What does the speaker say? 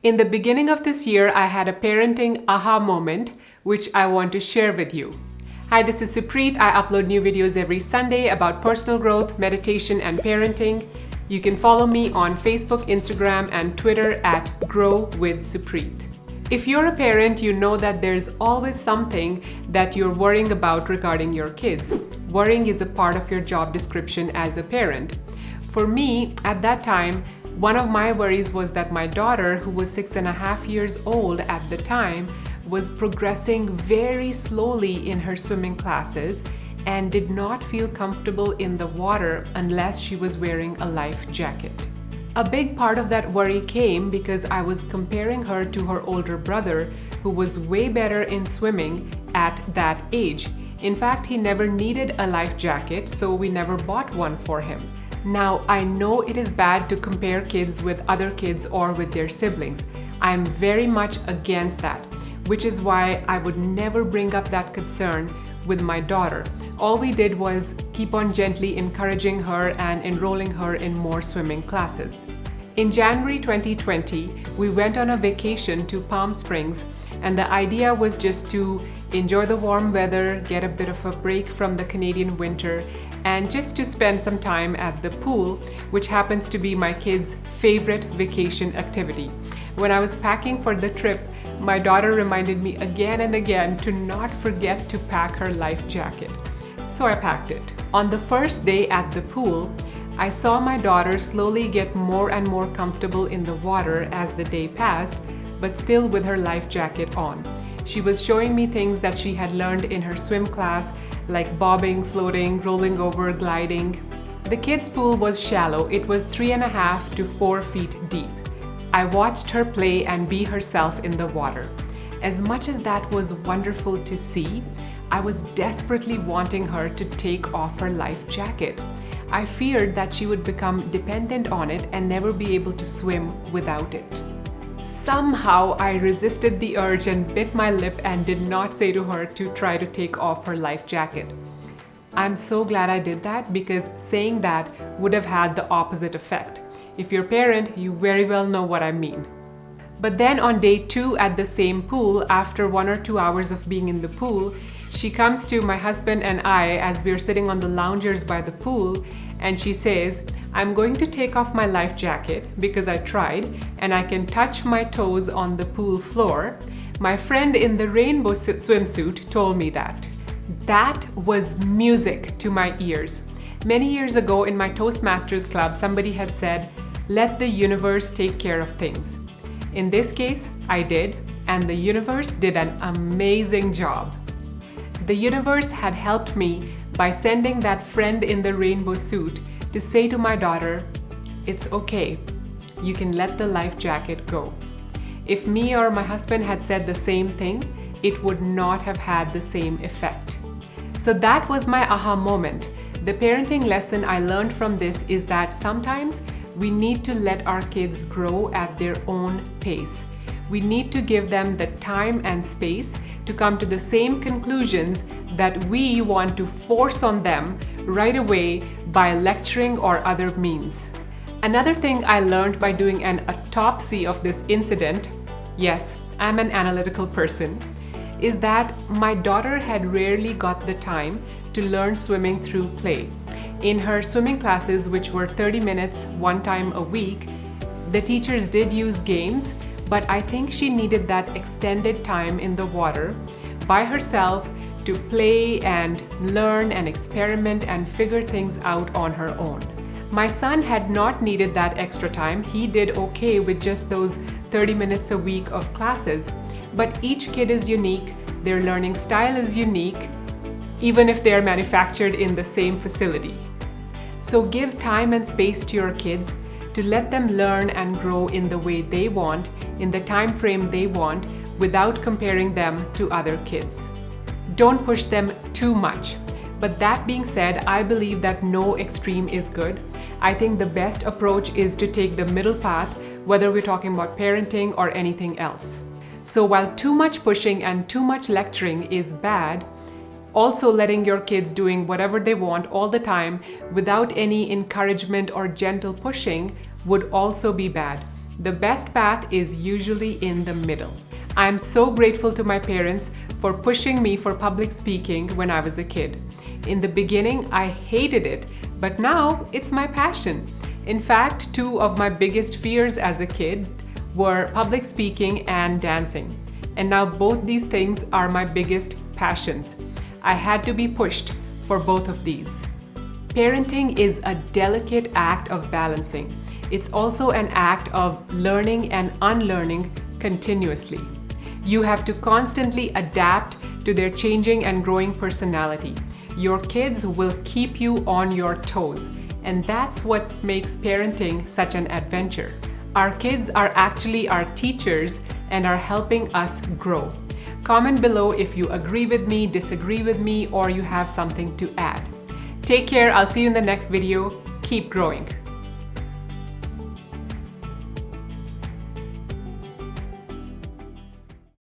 In the beginning of this year, I had a parenting aha moment, which I want to share with you. Hi, this is Supreet. I upload new videos every Sunday about personal growth, meditation, and parenting. You can follow me on Facebook, Instagram, and Twitter at Grow with Supreet. If you're a parent, you know that there's always something that you're worrying about regarding your kids. Worrying is a part of your job description as a parent. For me, at that time, one of my worries was that my daughter, who was 6.5 years old at the time, was progressing very slowly in her swimming classes and did not feel comfortable in the water unless she was wearing a life jacket. A big part of that worry came because I was comparing her to her older brother, who was way better in swimming at that age. In fact, he never needed a life jacket, so we never bought one for him. Now, I know it is bad to compare kids with other kids or with their siblings. I'm very much against that, which is why I would never bring up that concern with my daughter. All we did was keep on gently encouraging her and enrolling her in more swimming classes. In January 2020, we went on a vacation to Palm Springs, and the idea was just to enjoy the warm weather, get a bit of a break from the Canadian winter, and just to spend some time at the pool, which happens to be my kids' favorite vacation activity. When I was packing for the trip, my daughter reminded me again and again to not forget to pack her life jacket. So I packed it. On the first day at the pool, I saw my daughter slowly get more and more comfortable in the water as the day passed, but still with her life jacket on. She was showing me things that she had learned in her swim class, like bobbing, floating, rolling over, gliding. The kids' pool was shallow. It was 3.5 to 4 feet deep. I watched her play and be herself in the water. As much as that was wonderful to see, I was desperately wanting her to take off her life jacket. I feared that she would become dependent on it and never be able to swim without it. Somehow I resisted the urge and bit my lip and did not say to her to try to take off her life jacket. I'm so glad I did that, because saying that would have had the opposite effect. If you're a parent, you very well know what I mean. But then on day 2 at the same pool, after 1 or 2 hours of being in the pool, she comes to my husband and I as we're sitting on the loungers by the pool, and she says, "I'm going to take off my life jacket because I tried and I can touch my toes on the pool floor. My friend in the rainbow swimsuit told me that." That was music to my ears. Many years ago in my Toastmasters club, somebody had said, "Let the universe take care of things." In this case, I did, and the universe did an amazing job. The universe had helped me by sending that friend in the rainbow suit to say to my daughter, "It's okay, you can let the life jacket go." If me or my husband had said the same thing, it would not have had the same effect. So that was my aha moment. The parenting lesson I learned from this is that sometimes we need to let our kids grow at their own pace. We need to give them the time and space to come to the same conclusions that we want to force on them right away by lecturing or other means. Another thing I learned by doing an autopsy of this incident, yes, I'm an analytical person, is that my daughter had rarely got the time to learn swimming through play. In her swimming classes, which were 30 minutes one time a week, the teachers did use games, but I think she needed that extended time in the water by herself to play and learn and experiment and figure things out on her own. My son had not needed that extra time. He did okay with just those 30 minutes a week of classes, but each kid is unique, their learning style is unique, even if they are manufactured in the same facility. So give time and space to your kids to let them learn and grow in the way they want, in the time frame they want, without comparing them to other kids. Don't push them too much. But that being said, I believe that no extreme is good. I think the best approach is to take the middle path, whether we're talking about parenting or anything else. So while too much pushing and too much lecturing is bad, also letting your kids doing whatever they want all the time without any encouragement or gentle pushing would also be bad. The best path is usually in the middle. I am so grateful to my parents for pushing me for public speaking when I was a kid. In the beginning, I hated it, but now it's my passion. In fact, two of my biggest fears as a kid were public speaking and dancing. And now both these things are my biggest passions. I had to be pushed for both of these. Parenting is a delicate act of balancing. It's also an act of learning and unlearning continuously. You have to constantly adapt to their changing and growing personality. Your kids will keep you on your toes, and that's what makes parenting such an adventure. Our kids are actually our teachers and are helping us grow. Comment below if you agree with me, disagree with me, or you have something to add. Take care. I'll see you in the next video. Keep growing.